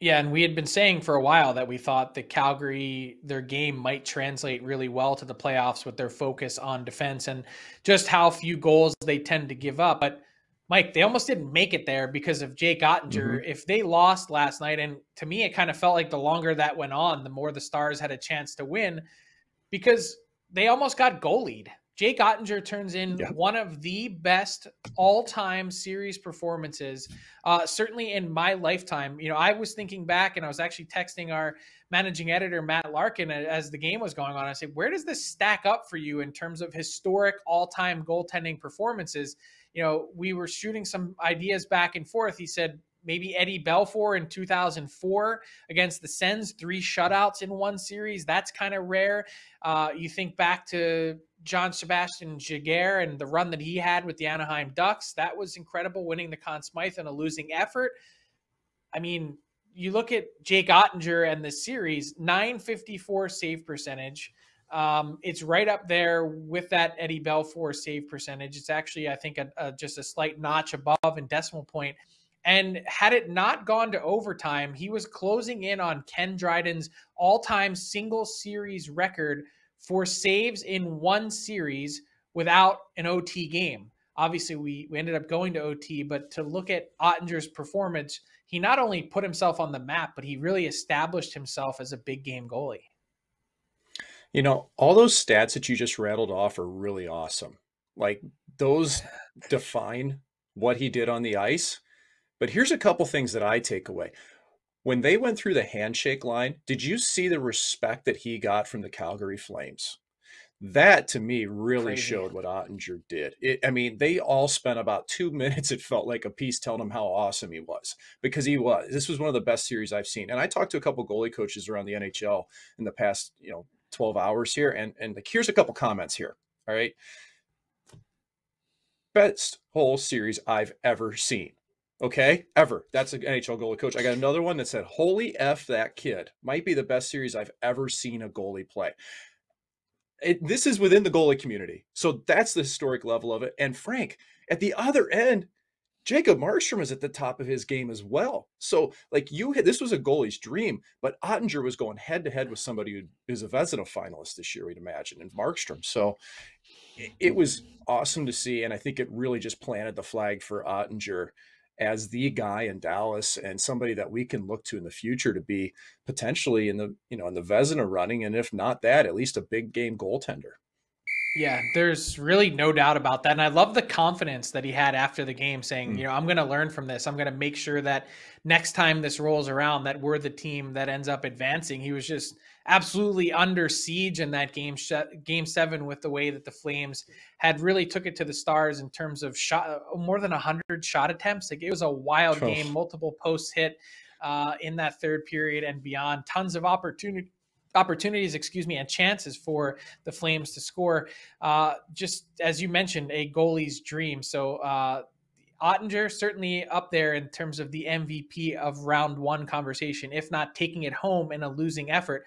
Yeah, and we had been saying for a while that we thought that Calgary, their game might translate really well to the playoffs with their focus on defense and just how few goals they tend to give up. But Mike, they almost didn't make it there because of Jake Ottinger. Hmm. If they lost last night, and to me, it kind of felt like the longer that went on, the more the Stars had a chance to win because they almost got goalied. Jake Ottinger turns in Yeah. one of the best all-time series performances, certainly in my lifetime. You know, I was thinking back, and I was actually texting our managing editor Matt Larkin as the game was going on. I said, "Where does this stack up for you in terms of historic all-time goaltending performances?" You know, we were shooting some ideas back and forth. He said maybe Eddie Belfour in 2004 against the Sens, 3 shutouts in one series. That's kind of rare. You think back to John Sebastian Jaguar and the run that he had with the Anaheim Ducks. That was incredible, winning the Conn Smythe in a losing effort. I mean, you look at Jake Ottinger and the series, 954 save percentage. It's right up there with that Eddie Belfour save percentage. It's actually, I think, just a slight notch above in decimal point. And had it not gone to overtime, he was closing in on Ken Dryden's all-time single series record for saves in one series without an OT game. Obviously, we ended up going to OT, but to look at Ottinger's performance, he not only put himself on the map, but he really established himself as a big game goalie. You know, all those stats that you just rattled off are really awesome. Like those define what he did on the ice. But here's a couple things that I take away. When they went through the handshake line, did you see the respect that he got from the Calgary Flames? That to me really Crazy. showed what Ottinger did. I mean, they all spent about 2 minutes, it felt like, a piece telling him how awesome he was, because he was. This was one of the best series I've seen. And I talked to a couple goalie coaches around the NHL in the past, 12 hours here. And like, here's a couple comments here. All right. Best whole series I've ever seen. Okay, ever. That's an NHL goalie coach. I got another one that said, "Holy F, that kid might be the best series I've ever seen a goalie play." This is within the goalie community. So that's the historic level of it. And Frank, at the other end, Jacob Markstrom is at the top of his game as well. So, like this was a goalie's dream, but Ottinger was going head to head with somebody who is a Vezina finalist this year, we'd imagine, and Markstrom. So it was awesome to see. And I think it really just planted the flag for Ottinger as the guy in Dallas and somebody that we can look to in the future to be potentially in the Vezina running. And if not that, at least a big game goaltender. Yeah, there's really no doubt about that. And I love the confidence that he had after the game saying, Mm. you know, I'm going to learn from this. I'm going to make sure that next time this rolls around that we're the team that ends up advancing. He was just absolutely under siege in that game 7 with the way that the Flames had really took it to the Stars in terms of shot, more than 100 shot attempts. Like, it was a wild Oh, game, multiple posts hit in that third period and beyond, tons of opportunities, and chances for the Flames to score. Just as you mentioned, a goalie's dream. So Ottinger certainly up there in terms of the MVP of round one conversation, if not taking it home in a losing effort.